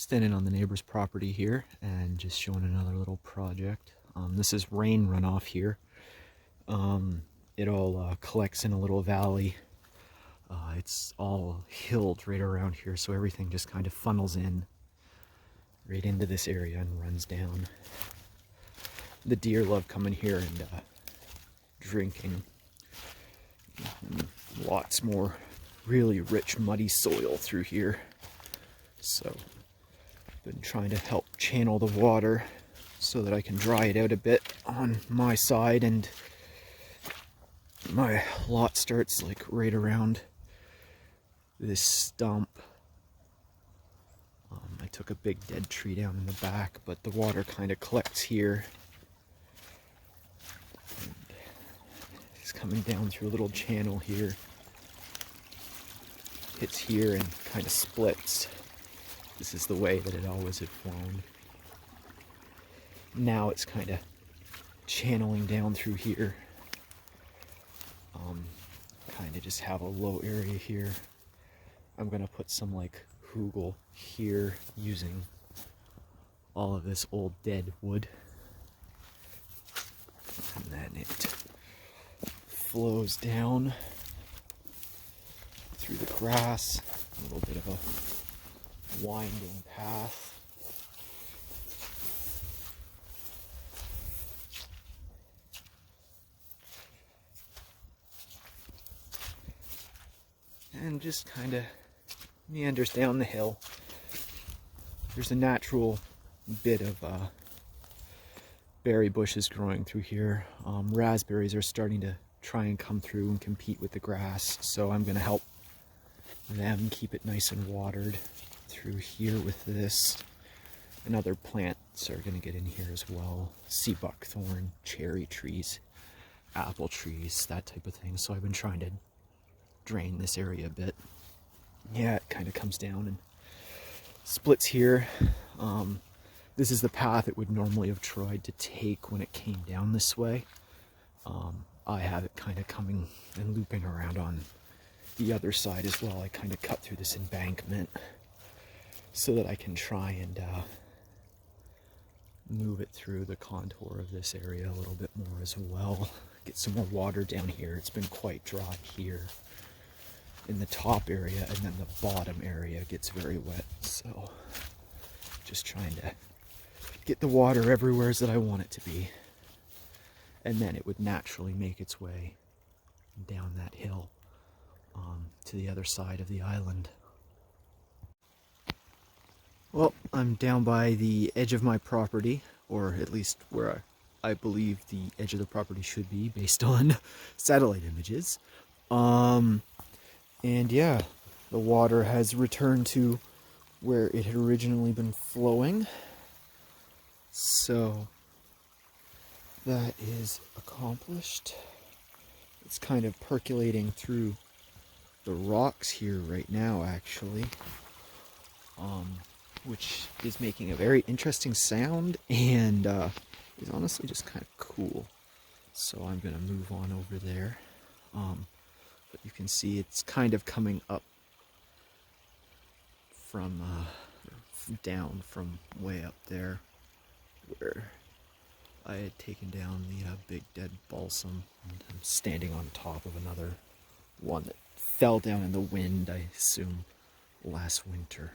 Standing on the neighbor's property here and just showing another little project. This is rain runoff here. It all collects in a little valley. It's all hilled right around here, so everything just kind of funnels in right into this area and runs down. The deer love coming here and drinking. And lots more really rich muddy soil through here. So been trying to help channel the water so that I can dry it out a bit on my side, and my lot starts like right around this stump. I took a big dead tree down in the back, but the water kind of collects here. And it's coming down through a little channel here. Hits here and kind of splits. This is the way that it always had flown. Now it's kind of channeling down through here. Kind of just have a low area here. I'm gonna put some like hugel here using all of this old dead wood. And then it flows down through the grass, a little bit of a winding path. And just kind of meanders down the hill. There's a natural bit of berry bushes growing through here. Raspberries are starting to try and come through and compete with the grass, so I'm going to help them keep it nice and watered through here with this. And other plants are going to get in here as well. Sea buckthorn, cherry trees, apple trees, that type of thing. So I've been trying to drain this area a bit. Yeah, it kind of comes down and splits here. This is the path it would normally have tried to take when it came down this way. I have it kind of coming and looping around on the other side as well. I kind of cut through this embankment so that I can try and move it through the contour of this area a little bit more as well. Get some more water down here. It's been quite dry here in the top area, and then the bottom area gets very wet, so just trying to get the water everywhere that I want it to be, and then it would naturally make its way down that hill to the other side of the island. Well, I'm down by the edge of my property, or at least where I believe the edge of the property should be based on satellite images. And yeah, the water has returned to where it had originally been flowing. So that is accomplished. It's kind of percolating through the rocks here right now, actually, which is making a very interesting sound and is honestly just kind of cool. So I'm going to move on over there. But you can see it's kind of coming up from down from way up there where I had taken down the big dead balsam, and I'm standing on top of another one that fell down in the wind, I assume, last winter.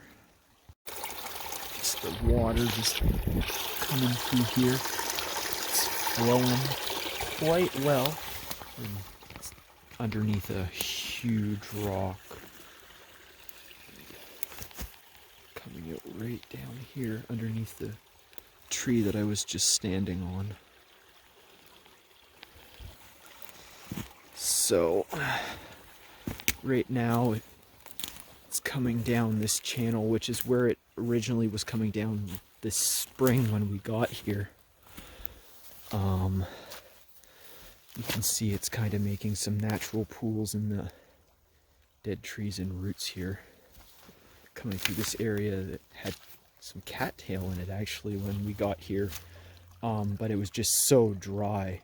Just the water just coming through here. It's flowing quite well. And it's underneath a huge rock. Coming out right down here underneath the tree that I was just standing on. So right now it's coming down this channel, which is where it originally was coming down this spring when we got here. You can see it's kind of making some natural pools in the dead trees and roots here. Coming through this area that had some cattail in it actually when we got here. But it was just so dry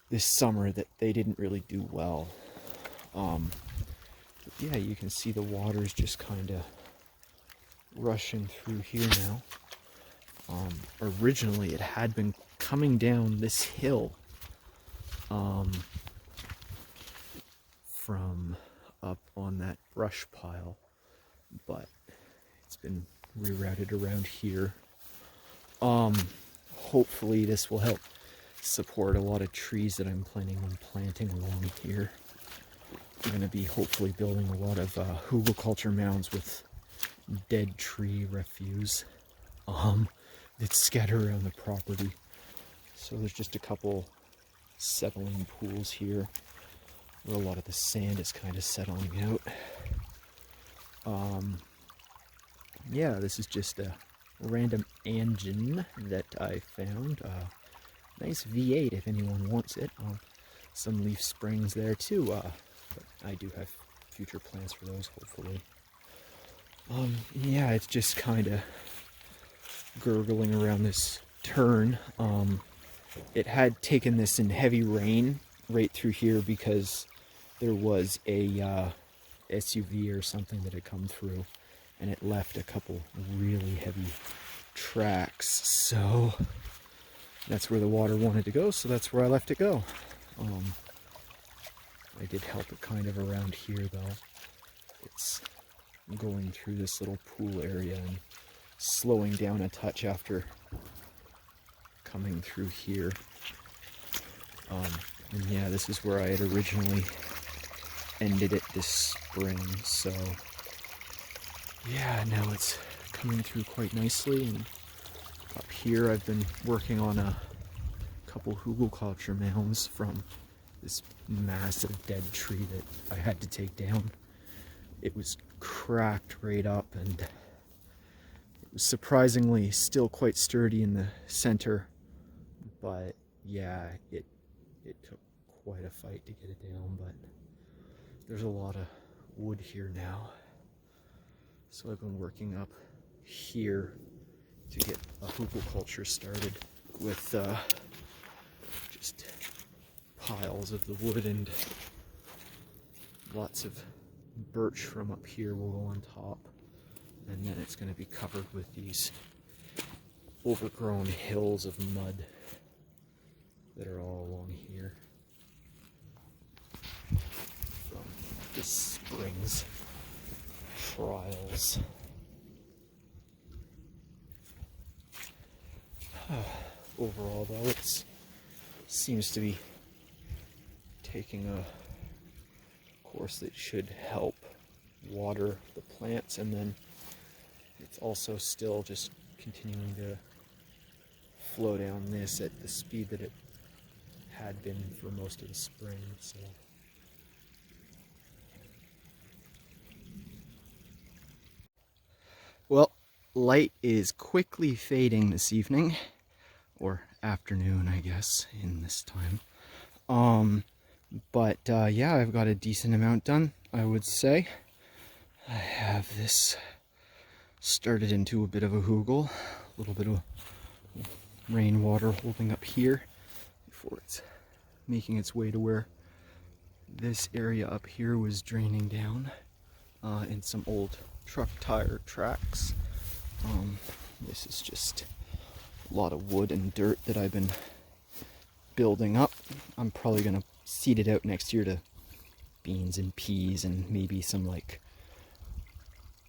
this summer that they didn't really do well. But yeah, you can see the water's just kind of rushing through here now. Originally it had been coming down this hill from up on that brush pile, but it's been rerouted around here. Hopefully this will help support a lot of trees that I'm planning on planting along here. I'm going to be hopefully building a lot of hugelkultur mounds with dead tree refuse that's scattered around the property. So there's just a couple settling pools here where a lot of the sand is kind of settling out. Yeah, this is just a random engine that I found. Nice V8 if anyone wants it. Some leaf springs there too, but I do have future plans for those, hopefully. Yeah, it's just kind of gurgling around this turn. It had taken this in heavy rain right through here because there was a SUV or something that had come through, and it left a couple really heavy tracks. So that's where the water wanted to go, so that's where I left it go. I did help it kind of around here though. It's going through this little pool area and slowing down a touch after coming through here. And yeah, this is where I had originally ended it this spring, so yeah, now it's coming through quite nicely. And up here I've been working on a couple hugelkultur mounds from this massive dead tree that I had to take down. It was cracked right up, and it was surprisingly still quite sturdy in the center, but yeah, it took quite a fight to get it down. But there's a lot of wood here now, so I've been working up here to get a hugelkultur started with just piles of the wood, and lots of birch from up here will go on top, and then it's going to be covered with these overgrown hills of mud that are all along here from this spring's trials. Overall though, it seems to be taking a course that should help water the plants, and then it's also still just continuing to flow down this at the speed that it had been for most of the spring. So well, light is quickly fading this evening, or afternoon I guess in this time. But yeah, I've got a decent amount done, I would say. I have this started into a bit of a hugel, a little bit of rainwater holding up here before it's making its way to where this area up here was draining down in some old truck tire tracks. This is just a lot of wood and dirt that I've been building up. I'm probably gonna seed it out next year to beans and peas and maybe some like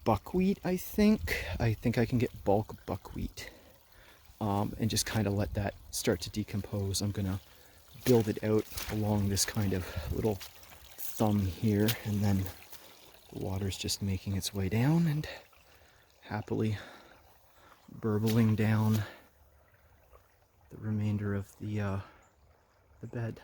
buckwheat. I think I can get bulk buckwheat, and just kind of let that start to decompose. I'm gonna build it out along this kind of little thumb here, and then the water's just making its way down and happily burbling down the remainder of the bed.